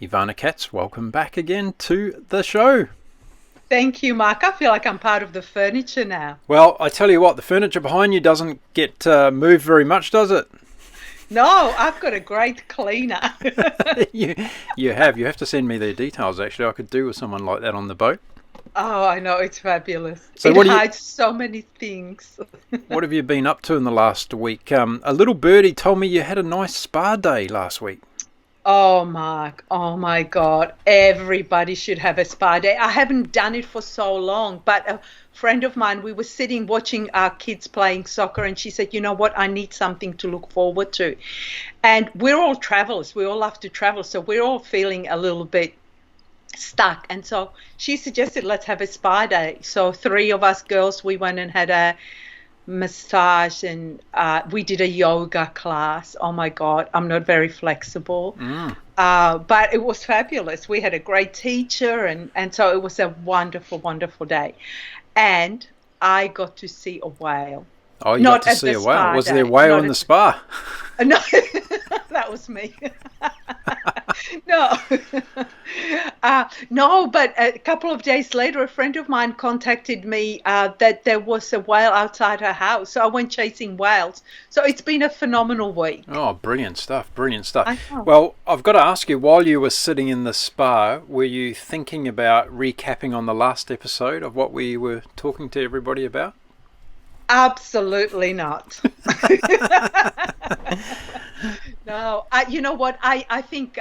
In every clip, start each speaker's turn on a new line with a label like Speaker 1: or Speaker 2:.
Speaker 1: Ivana Katz, welcome back again to the show.
Speaker 2: Thank you, Mark. I feel like I'm part of the furniture now.
Speaker 1: Well, I tell you what, the furniture behind you doesn't get moved very much, does it?
Speaker 2: No, I've got a great cleaner.
Speaker 1: You have to send me their details, actually. I could do with someone like that on the boat.
Speaker 2: Oh, I know, it's fabulous.
Speaker 1: So
Speaker 2: it hides so many things.
Speaker 1: What have you been up to in the last week? A little birdie told me you had a nice spa day last week.
Speaker 2: Oh, Mark. Oh, my God. Everybody should have a spa day. I haven't done it for so long, but a friend of mine, we were sitting watching our kids playing soccer, and she said, you know what, I need something to look forward to. And we're all travelers. We all love to travel, so we're all feeling a little bit stuck. And so she suggested, let's have a spa day. So 3 of us girls, we went and had a massage, and we did a yoga class. Oh my God, I'm not very flexible, but it was fabulous. We had a great teacher, and so it was a wonderful, wonderful day. And I got to see a whale.
Speaker 1: Oh, you got to see a whale? Was there a whale in the spa?
Speaker 2: No, that was me. No, no, but a couple of days later, a friend of mine contacted me that there was a whale outside her house. So I went chasing whales. So it's been a phenomenal week.
Speaker 1: Oh, brilliant stuff, brilliant stuff. Well, I've got to ask you, while you were sitting in the spa, were you thinking about recapping on the last episode of what we were talking to everybody about?
Speaker 2: Absolutely not. No, you know what? I think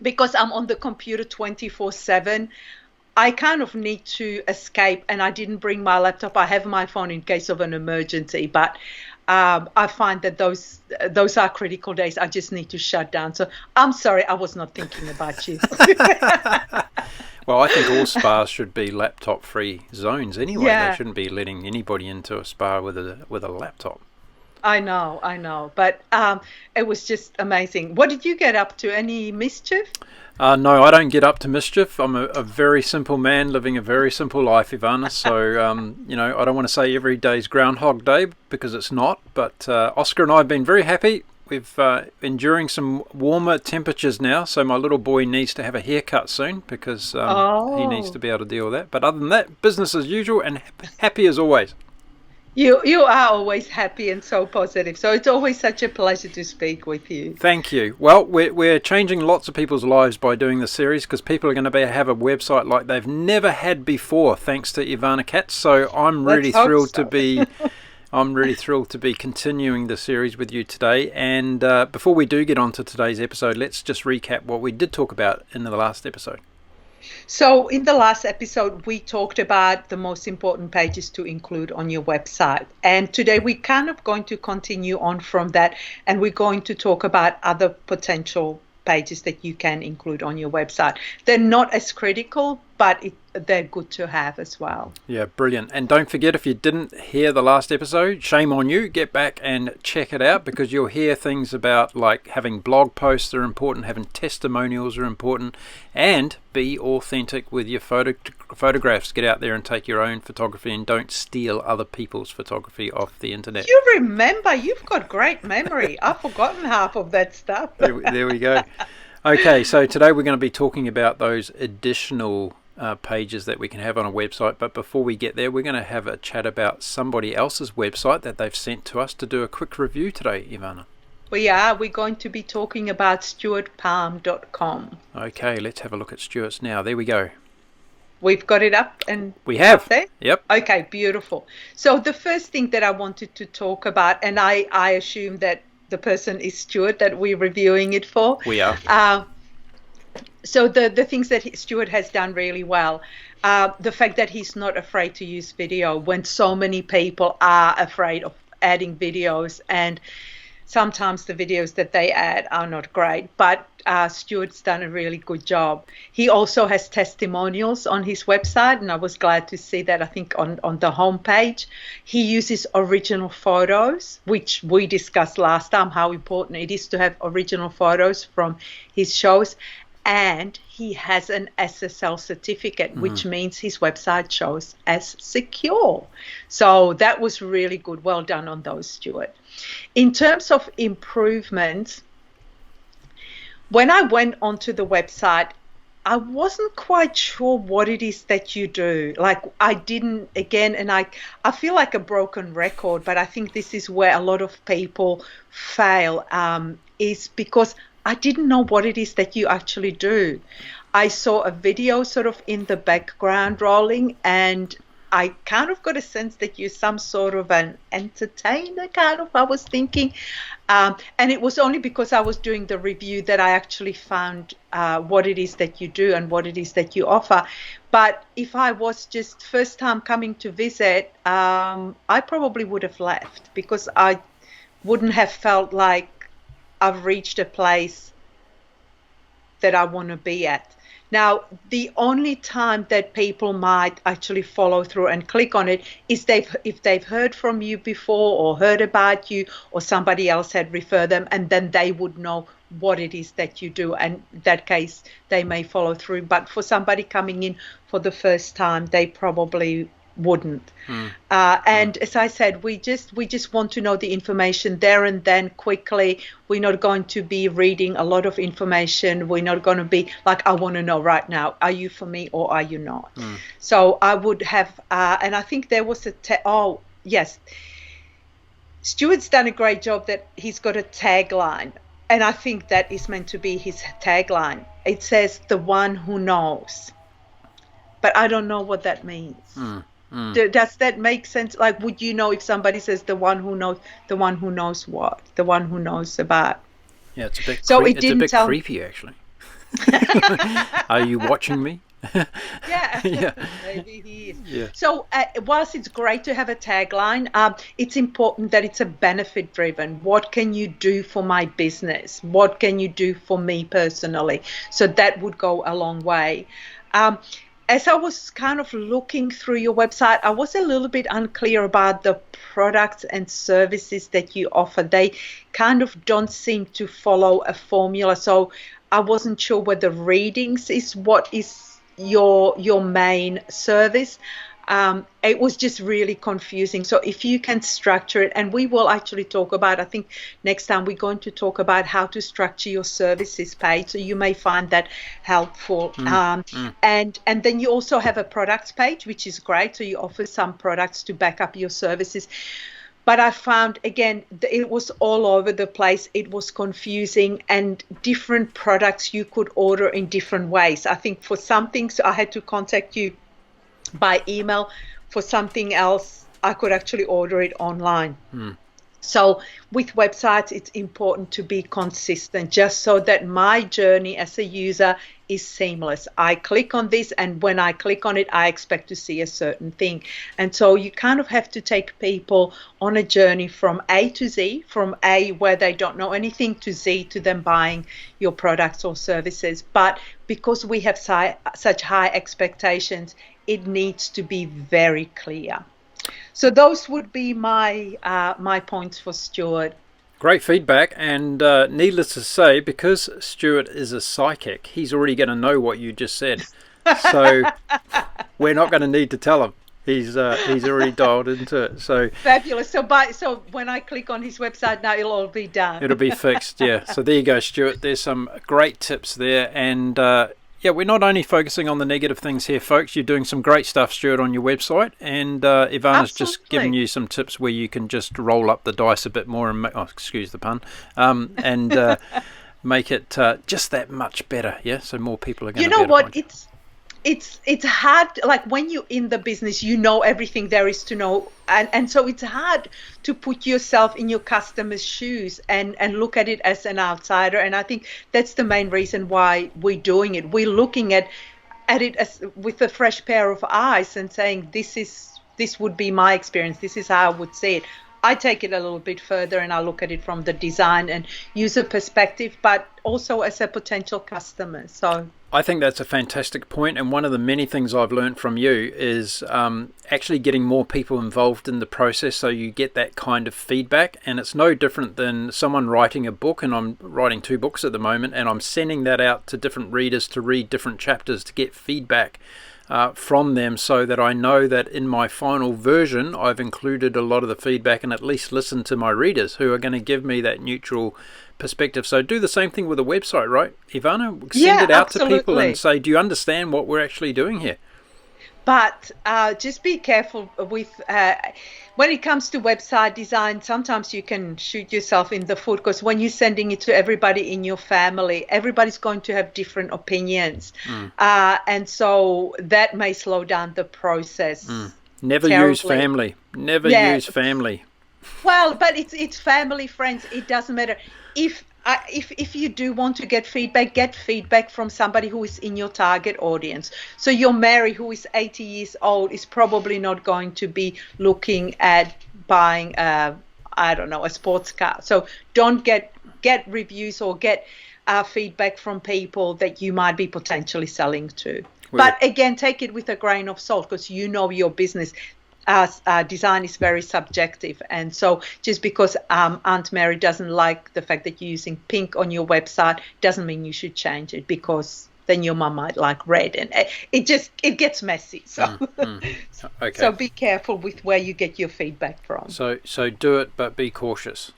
Speaker 2: because I'm on the computer 24/7, I kind of need to escape, and I didn't bring my laptop. I have my phone in case of an emergency, but I find that those are critical days. I just need to shut down. So I'm sorry, I was not thinking about you.
Speaker 1: Well, I think all spas should be laptop-free zones anyway.
Speaker 2: Yeah.
Speaker 1: They shouldn't be letting anybody into a spa with a laptop.
Speaker 2: I know, but it was just amazing. What did you get up to? Any mischief?
Speaker 1: No, I don't get up to mischief. I'm a very simple man living a very simple life, Ivana. So, I don't want to say every day's Groundhog Day because it's not. But Oscar and I have been very happy. We've enduring some warmer temperatures now, so my little boy needs to have a haircut soon because he needs to be able to deal with that. But other than that, business as usual and happy as always.
Speaker 2: You are always happy and so positive, so it's always such a pleasure to speak with you.
Speaker 1: Thank you. Well, we're changing lots of people's lives by doing this series because people are going to have a website like they've never had before, thanks to Ivana Katz. So I'm really thrilled to be. I'm really thrilled to be continuing the series with you today. And before we do get on to today's episode, let's just recap what we did talk about in the last episode.
Speaker 2: So in the last episode, we talked about the most important pages to include on your website. And today we're kind of going to continue on from that, and we're going to talk about other potential pages that you can include on your website. They're not as critical, but they're good to have as well.
Speaker 1: Yeah, brilliant. And don't forget, if you didn't hear the last episode, shame on you. Get back and check it out because you'll hear things about like having blog posts are important, having testimonials are important, and be authentic with your photographs. Get out there and take your own photography and don't steal other people's photography off the internet.
Speaker 2: You remember, you've got great memory. I've forgotten half of that stuff.
Speaker 1: There we go. Okay, so today we're going to be talking about those additional pages that we can have on a website. But before we get there, we're going to have a chat about somebody else's website that they've sent to us to do a quick review today, Ivana.
Speaker 2: We're going to be talking about stuartpalm.com.
Speaker 1: Okay, let's have a look at Stuart's now. There we go.
Speaker 2: We've got it up and
Speaker 1: we have.
Speaker 2: Up there?
Speaker 1: Yep.
Speaker 2: Okay, beautiful. So the first thing that I wanted to talk about, and I assume that the person is Stuart that we're reviewing it for.
Speaker 1: We are.
Speaker 2: So the things that Stuart has done really well, the fact that he's not afraid to use video when so many people are afraid of adding videos, and sometimes the videos that they add are not great, but Stuart's done a really good job. He also has testimonials on his website, and I was glad to see that, I think, on the homepage. He uses original photos, which we discussed last time, how important it is to have original photos from his shows. And he has an SSL certificate, which means his website shows as secure. So that was really good. Well done on those, Stuart. In terms of improvements, When I went onto the website, I wasn't quite sure what it is that you do. Like I didn't, again, and I feel like a broken record, but I think this is where a lot of people fail, is because I didn't know what it is that you actually do. I saw a video sort of in the background rolling, and I kind of got a sense that you're some sort of an entertainer, kind of, I was thinking. And it was only because I was doing the review that I actually found what it is that you do and what it is that you offer. But if I was just first time coming to visit, I probably would have left, because I wouldn't have felt like I've reached a place that I want to be at. Now, the only time that people might actually follow through and click on it is if they've heard from you before or heard about you, or somebody else had referred them, and then they would know what it is that you do. And in that case, they may follow through. But for somebody coming in for the first time, they probably wouldn't. And as I said, we just want to know the information there and then quickly. We're not going to be reading a lot of information. We're not going to be like, I want to know right now, are you for me or are you not? So I would have, and I think there was oh yes, Stuart's done a great job that he's got a tagline, and I think that is meant to be his tagline. It says, the one who knows, but I don't know what that means. Does that make sense? Like, would you know if somebody says the one who knows what? The one who knows about?
Speaker 1: Yeah, it's a bit,
Speaker 2: it's
Speaker 1: a bit creepy, actually. Are you watching me?
Speaker 2: Yeah. Maybe he is.
Speaker 1: Yeah.
Speaker 2: So whilst it's great to have a tagline, it's important that it's a benefit driven. What can you do for my business? What can you do for me personally? So that would go a long way. As I was kind of looking through your website, I was a little bit unclear about the products and services that you offer. They kind of don't seem to follow a formula. So I wasn't sure whether readings is what is your main service. It was just really confusing. So if you can structure it, and we will actually talk about, I think next time we're going to talk about how to structure your services page. So you may find that helpful. And then you also have a products page, which is great. So you offer some products to back up your services. But I found, again, it was all over the place. It was confusing, and different products you could order in different ways. I think for some things I had to contact you by email. For something else, I could actually order it online. So with websites, it's important to be consistent, just so that my journey as a user is seamless. I click on this, and when I click on it, I expect to see a certain thing. And so you kind of have to take people on a journey from A to Z, from A where they don't know anything, to Z to them buying your products or services. But because we have such high expectations, it needs to be very clear. So those would be my points for Stuart.
Speaker 1: Great feedback, and needless to say, because Stuart is a psychic, he's already going to know what you just said. So we're not going to need to tell him. He's already dialed into it. So
Speaker 2: fabulous. So when I click on his website now, it'll all be done.
Speaker 1: It'll be fixed. Yeah. So there you go, Stuart. There's some great tips there, and yeah, we're not only focusing on the negative things here, folks. You're doing some great stuff, Stuart, on your website, and Ivana's just given you some tips where you can just roll up the dice a bit more and excuse the pun, and make it just that much better. Yeah, so more people are going to.
Speaker 2: You know what? It's hard. Like when you're in the business, you know everything there is to know, and so it's hard to put yourself in your customer's shoes and look at it as an outsider. And I think that's the main reason why we're doing it. We're looking at it as with a fresh pair of eyes and saying, this would be my experience. This is how I would see it. I take it a little bit further, and I look at it from the design and user perspective, but also as a potential customer. So
Speaker 1: I think that's a fantastic point, and one of the many things I've learned from you is actually getting more people involved in the process, so you get that kind of feedback. And it's no different than someone writing a book, and I'm writing 2 books at the moment, and I'm sending that out to different readers to read different chapters to get feedback from them, so that I know that in my final version I've included a lot of the feedback and at least listened to my readers, who are going to give me that neutral perspective. So do the same thing with a website, right, Ivana? Send
Speaker 2: Yeah,
Speaker 1: it out to people
Speaker 2: absolutely.
Speaker 1: and say, do you understand what we're actually doing here?
Speaker 2: But just be careful with when it comes to website design. Sometimes you can shoot yourself in the foot, because when you're sending it to everybody in your family, everybody's going to have different opinions. And so that may slow down the process.
Speaker 1: Never
Speaker 2: terribly.
Speaker 1: use family. Never
Speaker 2: Yeah.
Speaker 1: use family.
Speaker 2: Well, but it's family, friends. It doesn't matter. If you do want to get feedback from somebody who is in your target audience. So your Mary, who is 80 years old, is probably not going to be looking at buying I don't know, a sports car. So don't get reviews or get feedback from people that you might be potentially selling to. But again, take it with a grain of salt, because you know your business. Design is very subjective, and so just because Aunt Mary doesn't like the fact that you're using pink on your website doesn't mean you should change it, because then your mum might like red, and it gets messy. So
Speaker 1: Okay.
Speaker 2: So be careful with where you get your feedback from.
Speaker 1: So do it, but be cautious.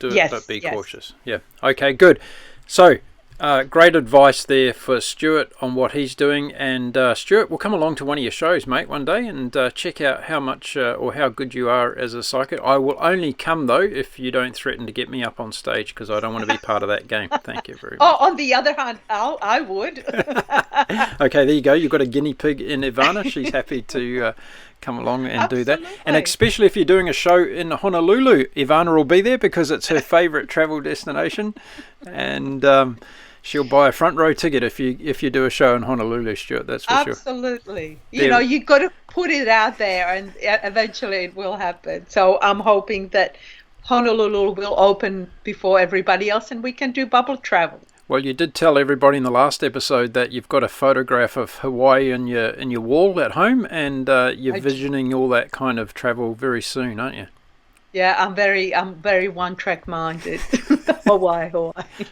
Speaker 2: Yes,
Speaker 1: but be
Speaker 2: yes.
Speaker 1: cautious. Yeah. Okay, good. So great advice there for Stuart on what he's doing. And Stuart, we'll come along to one of your shows, mate, one day and check out how much or how good you are as a psychic. I will only come, though, if you don't threaten to get me up on stage, because I don't want to be part of that game. Thank you very much.
Speaker 2: Oh, on the other hand, I would.
Speaker 1: Okay, there you go. You've got a guinea pig in Ivana. She's happy to come along and do that. And especially if you're doing a show in Honolulu, Ivana will be there, because it's her favourite travel destination. And she'll buy a front row ticket if you do a show in Honolulu, Stuart. That's for sure.
Speaker 2: Absolutely. You've got to put it out there, and eventually it will happen. So I'm hoping that Honolulu will open before everybody else, and we can do bubble travel.
Speaker 1: Well, you did tell everybody in the last episode that you've got a photograph of Hawaii in your wall at home, and you're visioning all that kind of travel very soon, aren't you?
Speaker 2: Yeah, I'm very one-track minded. Hawaii.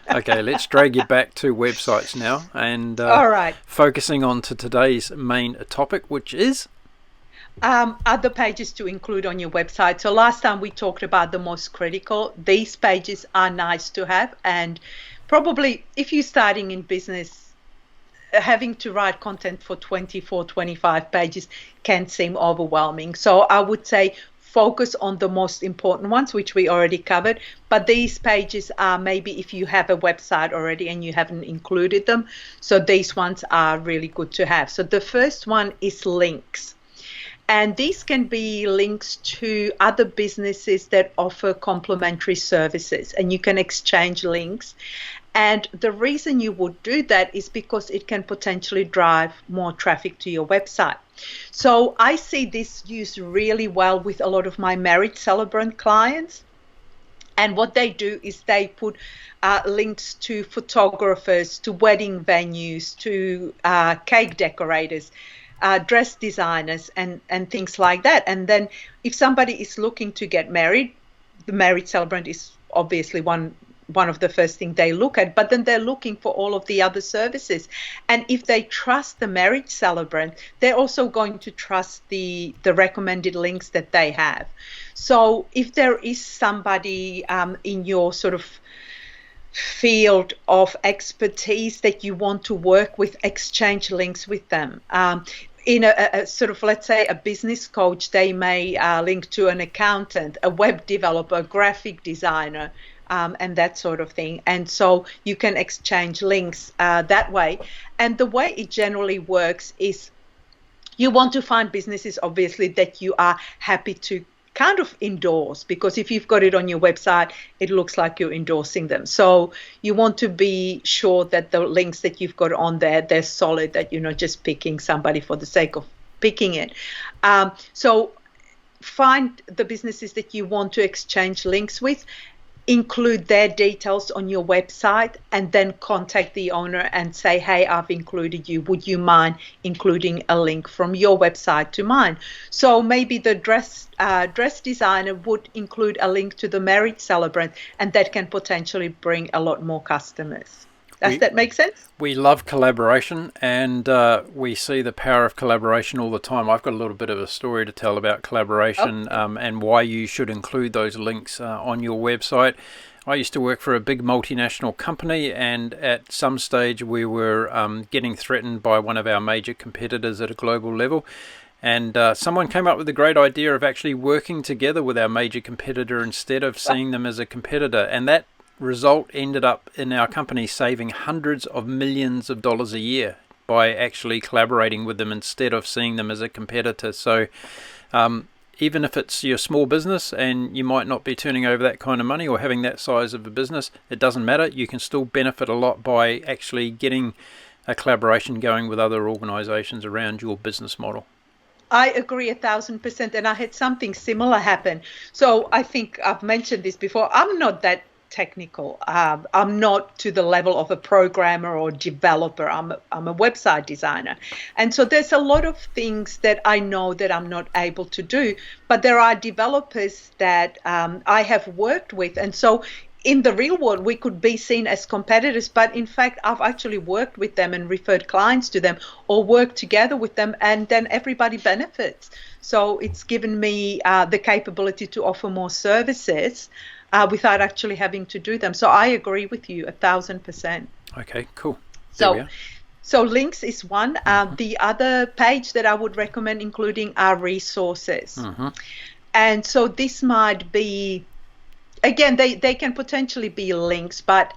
Speaker 1: Okay, let's drag you back to websites now, and
Speaker 2: all right.
Speaker 1: Focusing on to today's main topic, which is
Speaker 2: other pages to include on your website. So last time we talked about the most critical. These pages are nice to have, and probably if you're starting in business, having to write content for 24, 25 pages can seem overwhelming. So I would say focus on the most important ones, which we already covered. But these pages are maybe if you have a website already and you haven't included them. So these ones are really good to have. So the first one is links. And these can be links to other businesses that offer complementary services, and you can exchange links. And the reason you would do that is because it can potentially drive more traffic to your website. So I see this used really well with a lot of my marriage celebrant clients. And what they do is they put links to photographers, to wedding venues, to cake decorators, dress designers, and things like that. And then if somebody is looking to get married, the marriage celebrant is obviously one of the first things they look at, but then they're looking for all of the other services. And if they trust the marriage celebrant, they're also going to trust the recommended links that they have. So if there is somebody in your sort of field of expertise that you want to work with, exchange links with them. In a sort of, let's say, a business coach, they may link to an accountant, a web developer, graphic designer, and that sort of thing. And so you can exchange links that way. And the way it generally works is you want to find businesses, obviously, that you are happy to kind of endorse, because if you've got it on your website, it looks like you're endorsing them. So you want to be sure that the links that you've got on there, they're solid, that you're not just picking somebody for the sake of picking it. So find the businesses that you want to exchange links with, include their details on your website, and then contact the owner and say, hey, I've included you. Would you mind including a link from your website to mine? So maybe the dress designer would include a link to the marriage celebrant, and that can potentially bring a lot more customers. Does that make sense?
Speaker 1: We love collaboration, and we see the power of collaboration all the time. I've got a little bit of a story to tell about collaboration and why you should include those links on your website. I used to work for a big multinational company, and at some stage we were getting threatened by one of our major competitors at a global level. And someone came up with the great idea of actually working together with our major competitor instead of seeing them as a competitor. And that result ended up in our company saving hundreds of millions of dollars a year by actually collaborating with them instead of seeing them as a competitor. So even if it's your small business and you might not be turning over that kind of money or having that size of a business, it doesn't matter. You can still benefit a lot by actually getting a collaboration going with other organizations around your business model.
Speaker 2: I agree 1,000%. And I had something similar happen. So I think I've mentioned this before. I'm not that technical. I'm not to the level of a programmer or developer. I'm a website designer. And so there's a lot of things that I know that I'm not able to do. But there are developers that I have worked with. And so in the real world, we could be seen as competitors, but in fact, I've actually worked with them and referred clients to them or worked together with them, and then everybody benefits. So it's given me the capability to offer more services without actually having to do them. So I agree with you 1,000%.
Speaker 1: Okay, cool.
Speaker 2: So links is one. The other page that I would recommend including are resources. And so this might be, again, they can potentially be links, but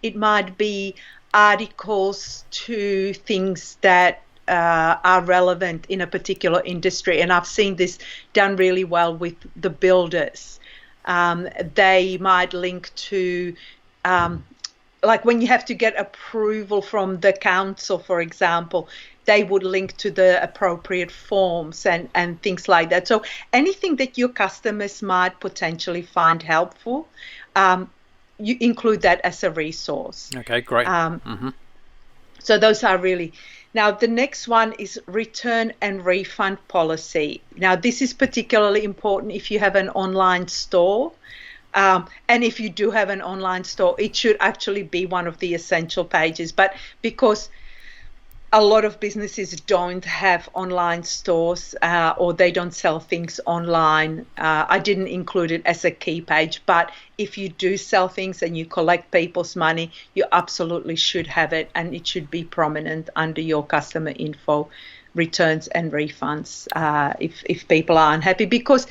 Speaker 2: it might be articles to things that are relevant in a particular industry. And I've seen this done really well with the builders. They might link to, like when you have to get approval from the council, for example, they would link to the appropriate forms and things like that. So anything that your customers might potentially find helpful, you include that as a resource.
Speaker 1: Okay, great.
Speaker 2: So those are really... Now, the next one is return and refund policy. Now, this is particularly important if you have an online store. And if you do have an online store, it should actually be one of the essential pages. But because a lot of businesses don't have online stores or they don't sell things online, I didn't include it as a key page. But if you do sell things and you collect people's money, you absolutely should have it, and it should be prominent under your customer info, returns and refunds if people are unhappy. Because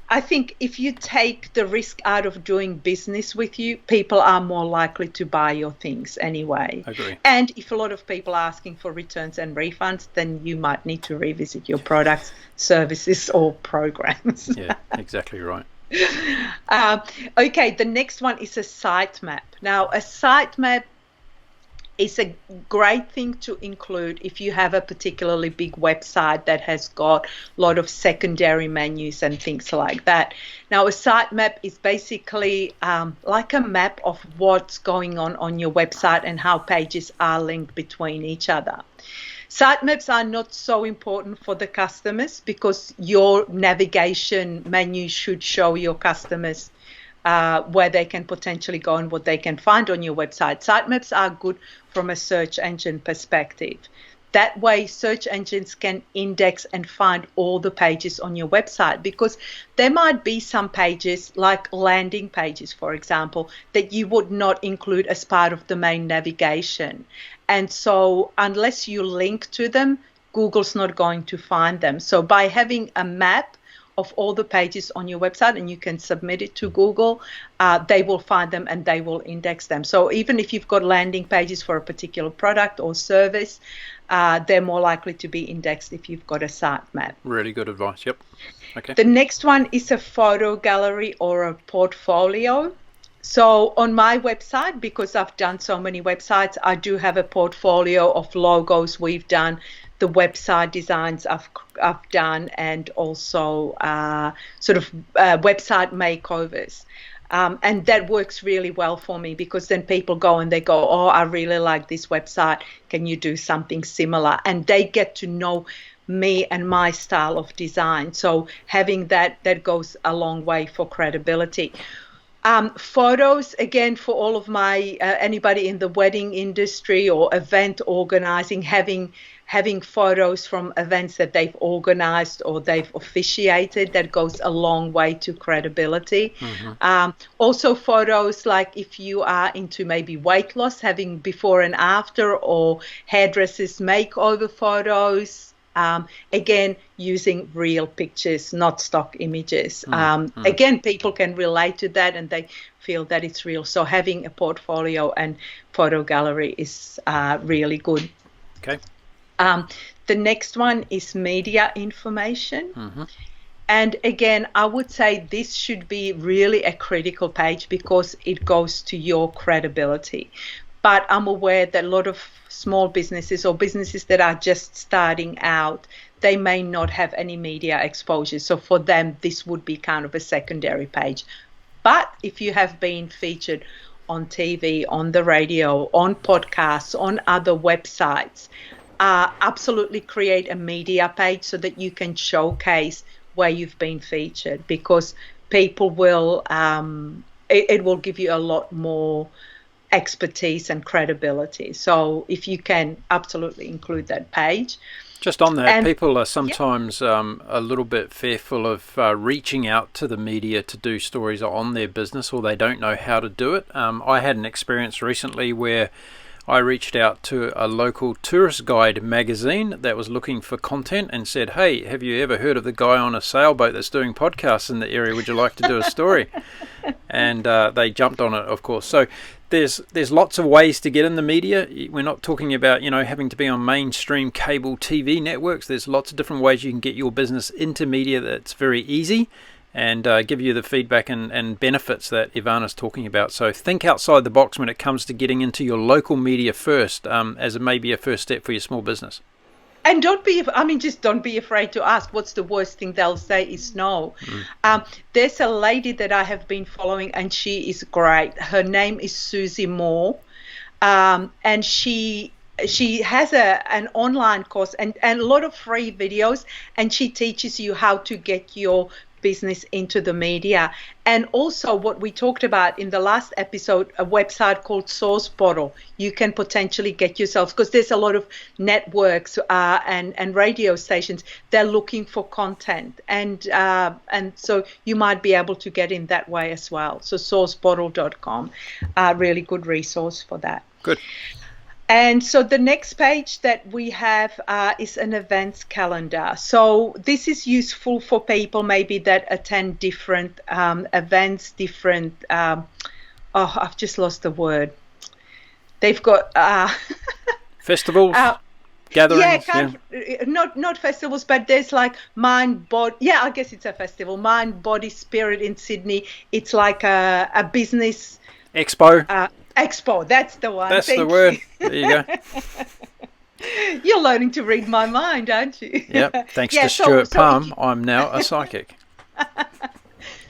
Speaker 2: I think if you take the risk out of doing business with you, people are more likely to buy your things anyway.
Speaker 1: Agree.
Speaker 2: And if a lot of people are asking for returns and refunds, then you might need to revisit your products, services, or programs.
Speaker 1: Yeah, exactly right.
Speaker 2: Okay, the next one is a sitemap. Now, a sitemap is a great thing to include if you have a particularly big website that has got a lot of secondary menus and things like that. Now, a sitemap is basically like a map of what's going on your website and how pages are linked between each other. Sitemaps are not so important for the customers because your navigation menu should show your customers where they can potentially go and what they can find on your website. Sitemaps are good from a search engine perspective. That way, search engines can index and find all the pages on your website, because there might be some pages, like landing pages, for example, that you would not include as part of the main navigation. And so unless you link to them, Google's not going to find them. So by having a map of all the pages on your website and you can submit it to Google, they will find them and they will index them. So even if you've got landing pages for a particular product or service, they're more likely to be indexed if you've got a sitemap.
Speaker 1: Really good advice. Yep. Okay.
Speaker 2: The next one is a photo gallery or a portfolio. So on my website, because I've done so many websites, I do have a portfolio of logos we've done, the website designs I've done, and also website makeovers. And that works really well for me, because then people go and they go, oh, I really like this website. Can you do something similar? And they get to know me and my style of design. So having that goes a long way for credibility. Photos, again, for all of my anybody in the wedding industry or event organizing, having photos from events that they've organized or they've officiated, that goes a long way to credibility. Also photos, like if you are into maybe weight loss, having before and after, or hairdressers makeover photos. Again, using real pictures, not stock images. Again, people can relate to that and they feel that it's real. So having a portfolio and photo gallery is really good.
Speaker 1: Okay.
Speaker 2: The next one is media information. And again, I would say this should be really a critical page because it goes to your credibility. But I'm aware that a lot of small businesses or businesses that are just starting out, they may not have any media exposure. So for them, this would be kind of a secondary page. But if you have been featured on TV, on the radio, on podcasts, on other websites, absolutely create a media page so that you can showcase where you've been featured, because people will, it will give you a lot more expertise and credibility. So if you can, absolutely include that page.
Speaker 1: Just on that, people are sometimes a little bit fearful of reaching out to the media to do stories on their business, or they don't know how to do it. I had an experience recently where I reached out to a local tourist guide magazine that was looking for content and said, hey, have you ever heard of the guy on a sailboat that's doing podcasts in the area? Would you like to do a story? And they jumped on it, of course. So there's lots of ways to get in the media. We're not talking about, having to be on mainstream cable TV networks. There's lots of different ways you can get your business into media that's very easy and give you the feedback and benefits that Ivana's talking about. So think outside the box when it comes to getting into your local media first, as it may be a first step for your small business.
Speaker 2: And don't be afraid to ask. What's the worst thing they'll say is no. There's a lady that I have been following, and she is great. Her name is Susie Moore, and she has an online course and a lot of free videos, and she teaches you how to get your business into the media. And also what we talked about in the last episode, a website called Source Bottle. You can potentially get yourself, because there's a lot of networks and radio stations, they're looking for content, and so you might be able to get in that way as well. So sourcebottle.com, really good resource for that.
Speaker 1: Good.
Speaker 2: And so the next page that we have is an events calendar. So this is useful for people maybe that attend different events, different, I've just lost the word. They've got...
Speaker 1: festivals, gatherings?
Speaker 2: Not festivals, but there's like Mind, Body... I guess it's a festival. Mind, Body, Spirit in Sydney. It's like a business...
Speaker 1: Expo.
Speaker 2: Expo, that's the one.
Speaker 1: That's the word. There you go.
Speaker 2: You're learning to read my mind, aren't you?
Speaker 1: Yep. Thanks to Stuart Palm, I'm now a psychic.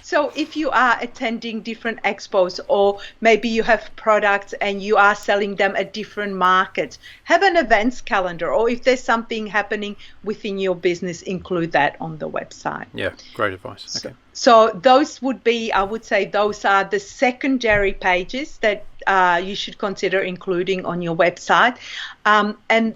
Speaker 2: So if you are attending different expos, or maybe you have products and you are selling them at different markets, have an events calendar, or if there's something happening within your business, include that on the website.
Speaker 1: Yeah, great advice. Okay.
Speaker 2: So those would be, I would say, those are the secondary pages that you should consider including on your website. And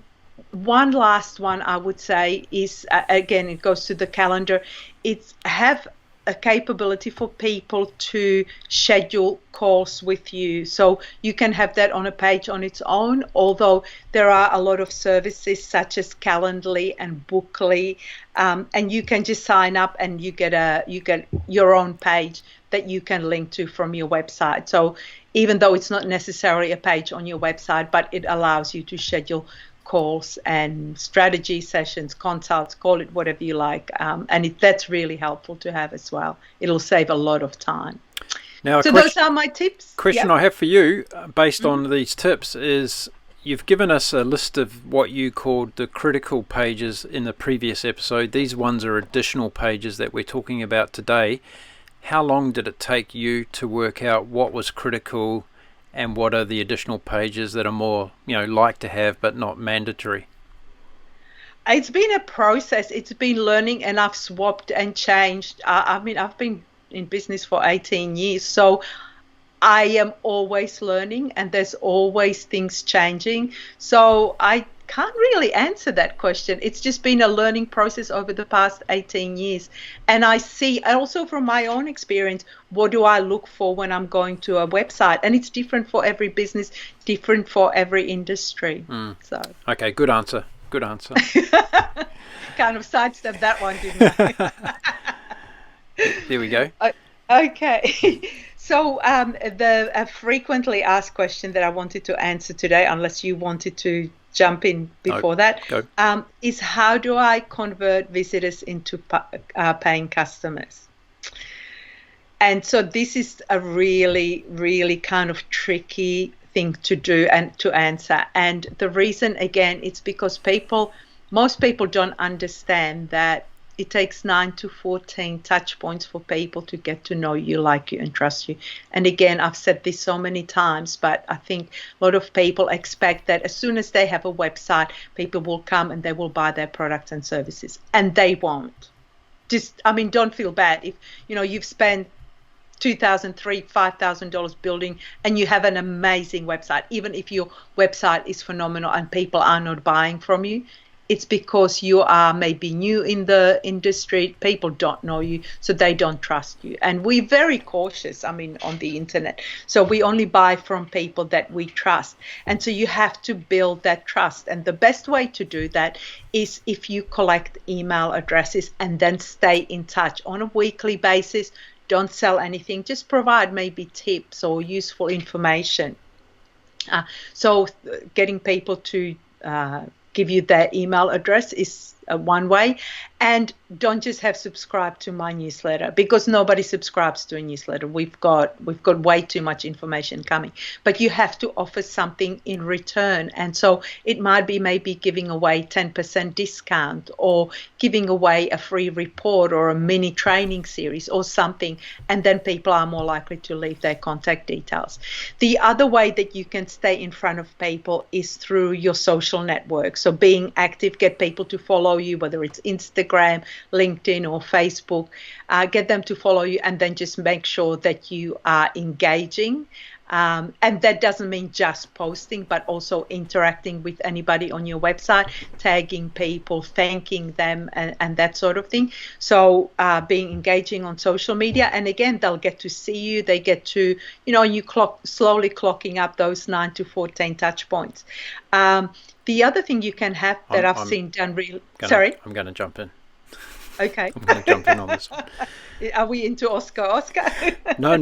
Speaker 2: one last one I would say is, again, it goes to the calendar. It's have a capability for people to schedule calls with you. So you can have that on a page on its own, although there are a lot of services such as Calendly and Bookly, and you can just sign up and you get your own page that you can link to from your website. So even though it's not necessarily a page on your website, but it allows you to schedule calls and strategy sessions, consults, call it whatever you like, and that's really helpful to have as well. It'll save a lot of time.
Speaker 1: Now,
Speaker 2: so those are my tips.
Speaker 1: Question I have for you, based on these tips, is you've given us a list of what you called the critical pages in the previous episode. These ones are additional pages that we're talking about today. How long did it take you to work out what was critical and what are the additional pages that are more, like to have but not mandatory?
Speaker 2: It's been a process. It's been learning, and I've swapped and changed. I've been in business for 18 years, so I am always learning and there's always things changing. So I can't really answer that question. It's just been a learning process over the past 18 years. And I see also from my own experience, what do I look for when I'm going to a website? And it's different for every business, different for every industry. So
Speaker 1: okay, good answer. Good answer.
Speaker 2: Kind of sidestepped that one, didn't I?
Speaker 1: There we go.
Speaker 2: Okay. So the frequently asked question that I wanted to answer today, unless you wanted to jump in before that, is how do I convert visitors into paying customers? And so this is a really, really kind of tricky thing to do and to answer. And the reason, again, it's because most people don't understand that it takes 9 to 14 touch points for people to get to know you, like you, and trust you. And again, I've said this so many times, but I think a lot of people expect that as soon as they have a website, people will come and they will buy their products and services, and they won't. Don't feel bad if, you've spent $2,000, $3,000, $5,000 building and you have an amazing website. Even if your website is phenomenal and people are not buying from you, it's because you are maybe new in the industry. People don't know you, so they don't trust you. And we're very cautious, on the internet. So we only buy from people that we trust. And so you have to build that trust. And the best way to do that is if you collect email addresses and then stay in touch on a weekly basis. Don't sell anything, just provide maybe tips or useful information. So getting people to give you their email address is one way. And don't just have subscribed to my newsletter, because nobody subscribes to a newsletter. We've got way too much information coming, but you have to offer something in return. And so it might be maybe giving away 10% discount, or giving away a free report or a mini training series or something. And then people are more likely to leave their contact details. The other way that you can stay in front of people is through your social networks. So being active, get people to follow you, whether it's Instagram, LinkedIn, or Facebook. Get them to follow you, and then just make sure that you are engaging. And that doesn't mean just posting, but also interacting with anybody on your website, tagging people, thanking them, and that sort of thing. So being engaging on social media, and again, they'll get to see you. They get to, you slowly clocking up those 9 to 14 touch points. The other thing you can have that I've seen done really... Sorry?
Speaker 1: I'm going to jump in.
Speaker 2: Okay.
Speaker 1: I'm going to jump in on this one.
Speaker 2: Are we into Oscar?
Speaker 1: No.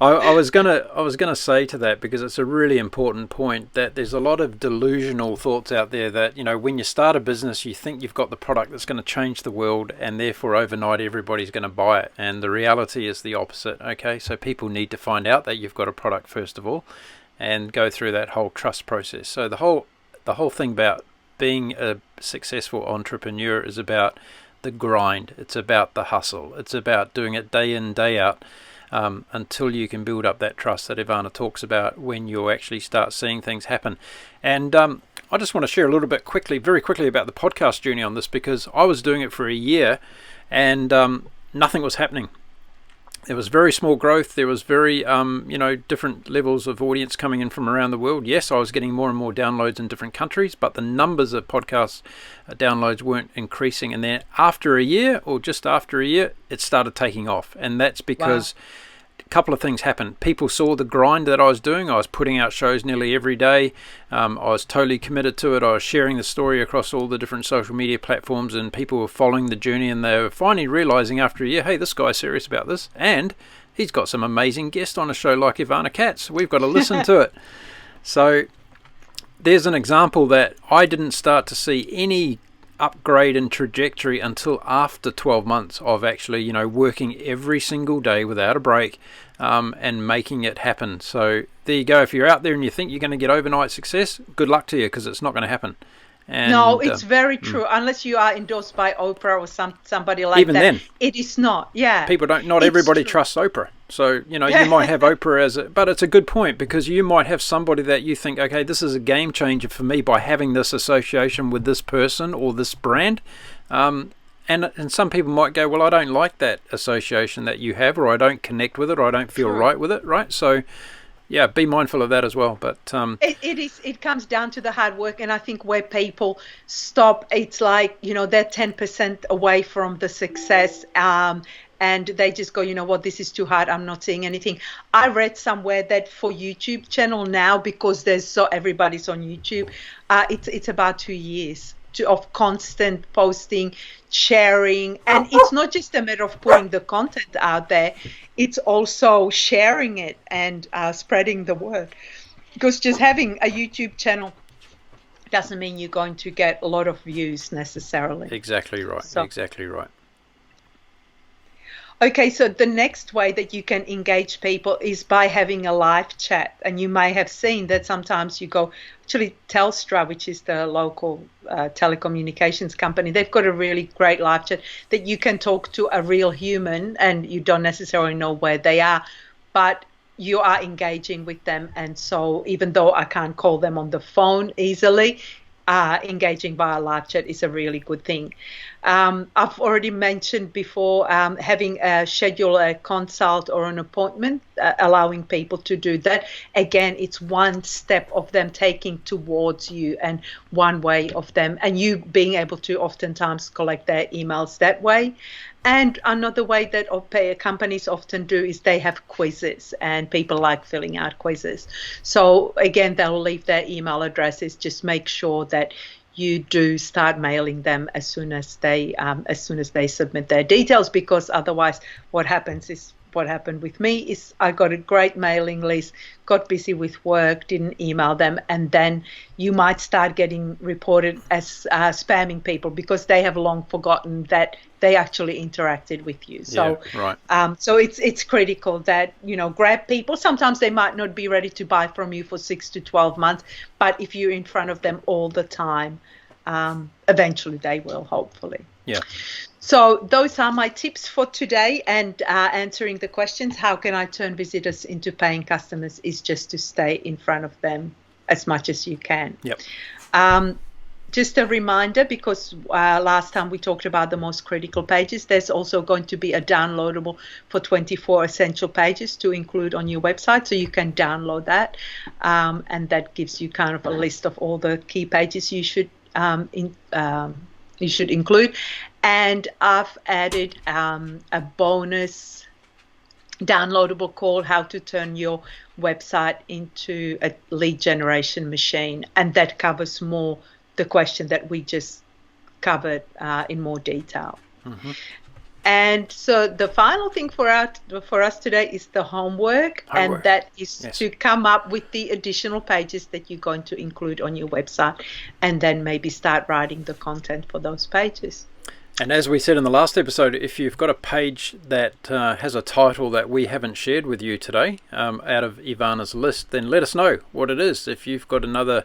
Speaker 1: I was gonna say to that, because it's a really important point, that there's a lot of delusional thoughts out there that, when you start a business, you think you've got the product that's going to change the world, and therefore overnight everybody's going to buy it. And the reality is the opposite. Okay, so people need to find out that you've got a product first of all, and go through that whole trust process. So the whole thing about being a successful entrepreneur is about the grind. It's about the hustle. It's about doing it day in, day out, until you can build up that trust that Ivana talks about when you actually start seeing things happen. And I just want to share a little bit very quickly about the podcast journey on this, because I was doing it for a year and nothing was happening. There was very small growth. There was very, different levels of audience coming in from around the world. Yes, I was getting more and more downloads in different countries, but the numbers of podcast downloads weren't increasing. And then after a year, or just after a year, it started taking off. And that's because a couple of things happened. People saw the grind that I was doing. I was putting out shows nearly every day. I was totally committed to it. I was sharing the story across all the different social media platforms, and people were following the journey, and they were finally realizing after a year, hey, this guy's serious about this, and he's got some amazing guests on a show like Ivana Katz. We've got to listen to it. So there's an example that I didn't start to see any upgrade and trajectory until after 12 months of actually, working every single day without a break, and making it happen. So there you go. If you're out there and you think you're going to get overnight success, good luck to you, because it's not going to happen. And,
Speaker 2: no, it's very true. Unless you are endorsed by Oprah or somebody like
Speaker 1: even
Speaker 2: that.
Speaker 1: Then,
Speaker 2: it is not. Yeah.
Speaker 1: People don't. Not everybody trusts Oprah. So you might have Oprah but it's a good point, because you might have somebody that you think, okay, this is a game changer for me by having this association with this person or this brand, and and some people might go, well, I don't like that association that you have, or I don't connect with it, or I don't feel right with it, right? So yeah, be mindful of that as well. But
Speaker 2: it comes down to the hard work, and I think where people stop, it's like, you know, they're 10% away from the success, and they just go, you know what, this is too hard, I'm not seeing anything. I read somewhere that for YouTube channel now, because everybody's on YouTube, it's about 2 years of constant posting, sharing, and it's not just a matter of putting the content out there, it's also sharing it and spreading the word, because just having a YouTube channel doesn't mean you're going to get a lot of views necessarily.
Speaker 1: Exactly right. Exactly right.
Speaker 2: Okay, so the next way that you can engage people is by having a live chat. And you may have seen that sometimes you go, actually Telstra, which is the local telecommunications company, they've got a really great live chat that you can talk to a real human, and you don't necessarily know where they are, but you are engaging with them. And so even though I can't call them on the phone easily, engaging via live chat is a really good thing. I've already mentioned before having schedule a consult or an appointment, allowing people to do that. Again, it's one step of them taking towards you and one way of them, and you being able to oftentimes collect their emails that way. And another way that companies often do is they have quizzes, and people like filling out quizzes. So again, they'll leave their email addresses. Just make sure that you do start mailing them as soon as they submit their details, because otherwise what happens is what happened with me is I got a great mailing list, got busy with work, didn't email them, and then you might start getting reported as spamming people because they have long forgotten that they actually interacted with you. So,
Speaker 1: yeah, right.
Speaker 2: So it's critical that, you know, grab people. Sometimes they might not be ready to buy from you for 6 to 12 months, but if you're in front of them all the time, eventually they will, hopefully.
Speaker 1: Yeah.
Speaker 2: So those are my tips for today, and answering the questions, how can I turn visitors into paying customers, is just to stay in front of them as much as you can.
Speaker 1: Yep.
Speaker 2: Just a reminder, because last time we talked about the most critical pages, there's also going to be a downloadable for 24 essential pages to include on your website, so you can download that, and that gives you kind of a list of all the key pages you should include. And I've added a bonus downloadable called How to Turn Your Website into a Lead Generation Machine, and that covers more the question that we just covered in more detail. Mm-hmm. And so the final thing for us today is the homework. And that is to come up with the additional pages that you're going to include on your website, and then maybe start writing the content for those pages.
Speaker 1: And as we said in the last episode, if you've got a page that has a title that we haven't shared with you today out of Ivana's list, then let us know what it is. If you've got another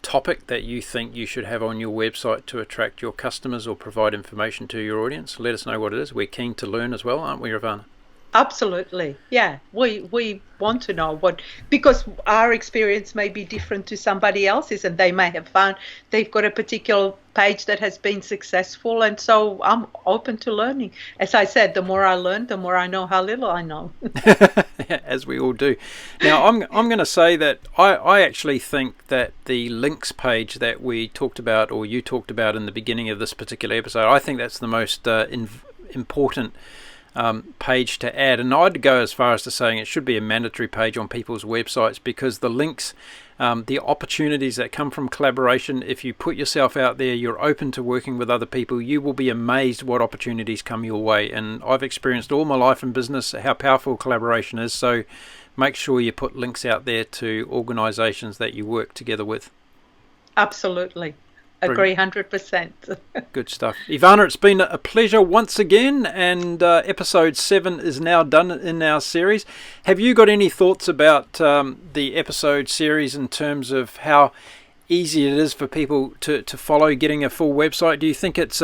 Speaker 1: topic that you think you should have on your website to attract your customers or provide information to your audience, let us know what it is. We're keen to learn as well, aren't we, Ivana?
Speaker 2: Absolutely. Yeah, we want to know because our experience may be different to somebody else's, and they may have found they've got a particular page that has been successful, and so I'm open to learning. As I said, the more I learn, the more I know how little I know.
Speaker 1: As we all do. Now, I'm going to say that I actually think that the links page that we talked about, or you talked about in the beginning of this particular episode, I think that's the most important page to add, and I'd go as far as to saying it should be a mandatory page on people's websites, because the links, the opportunities that come from collaboration, if you put yourself out there, you're open to working with other people, you will be amazed what opportunities come your way. And I've experienced all my life in business how powerful collaboration is, so make sure you put links out there to organizations that you work together with.
Speaker 2: Absolutely. Agree 100%.
Speaker 1: Good stuff. Ivana, it's been a pleasure once again, and episode 7 is now done in our series. Have you got any thoughts about the episode series in terms of how easy it is for people to follow getting a full website? Do you think it's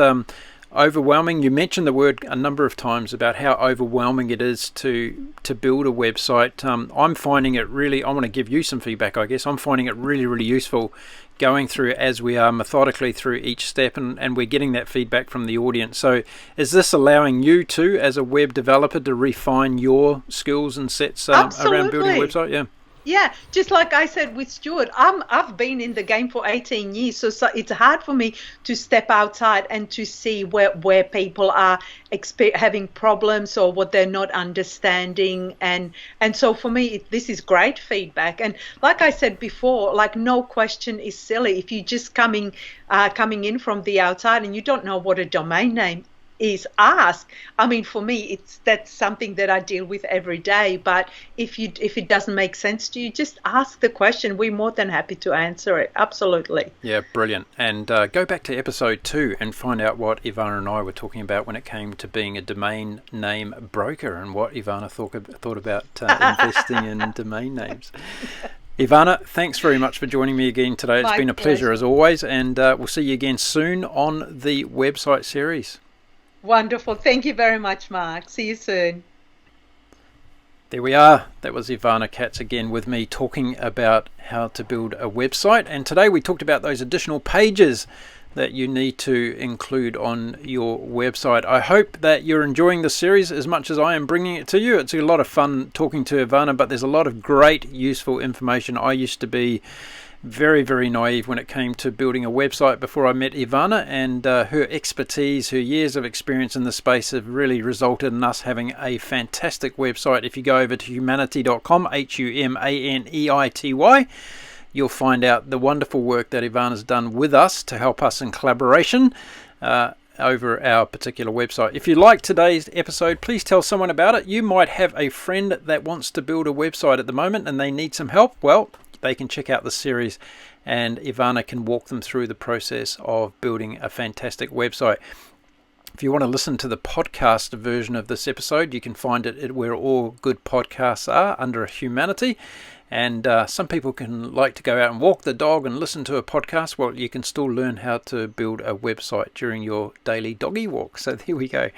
Speaker 1: overwhelming? You mentioned the word a number of times about how overwhelming it is to build a website. I'm finding it really, I want to give you some feedback, I guess. I'm finding it really, really useful going through as we are methodically through each step, and we're getting that feedback from the audience. So is this allowing you to, as a web developer, to refine your skills and sets around building a website? Yeah.
Speaker 2: Yeah, just like I said with Stuart, I've been in the game for 18 years, so it's hard for me to step outside and to see where people are having problems or what they're not understanding, and so for me this is great feedback. And like I said before, like, no question is silly. If you're just coming in from the outside and you don't know what a domain name is, ask. I mean, for me, that's something that I deal with every day. But if it doesn't make sense to you, just ask the question. We're more than happy to answer it. Absolutely.
Speaker 1: Yeah, brilliant. And go back to episode 2 and find out what Ivana and I were talking about when it came to being a domain name broker, and what Ivana thought about investing in domain names. Ivana, thanks very much for joining me again today. It's been a pleasure as always, and we'll see you again soon on the website series.
Speaker 2: Wonderful. Thank you very much, Mark. See you soon.
Speaker 1: There we are. That was Ivana Katz again with me, talking about how to build a website. And today we talked about those additional pages that you need to include on your website. I hope that you're enjoying the series as much as I am bringing it to you. It's a lot of fun talking to Ivana, but there's a lot of great, useful information. I used to be very, very naive when it came to building a website before I met Ivana, and her expertise, her years of experience in the space have really resulted in us having a fantastic website. If you go over to humaneity.com, Humaneity, you'll find out the wonderful work that Ivana's done with us to help us in collaboration over our particular website. If you like today's episode, please tell someone about it. You might have a friend that wants to build a website at the moment and they need some help. Well, they can check out the series and Ivana can walk them through the process of building a fantastic website. If you want to listen to the podcast version of this episode, you can find it where all good podcasts are, under Humanity. And some people can like to go out and walk the dog and listen to a podcast. Well, you can still learn how to build a website during your daily doggy walk. So there we go.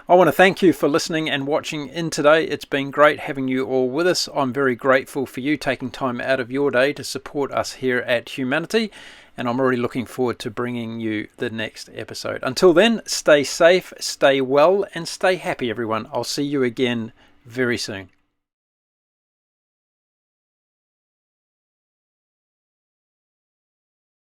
Speaker 1: I want to thank you for listening and watching in today. It's been great having you all with us. I'm very grateful for you taking time out of your day to support us here at Humanity. And I'm already looking forward to bringing you the next episode. Until then, stay safe, stay well, and stay happy, everyone. I'll see you again very soon.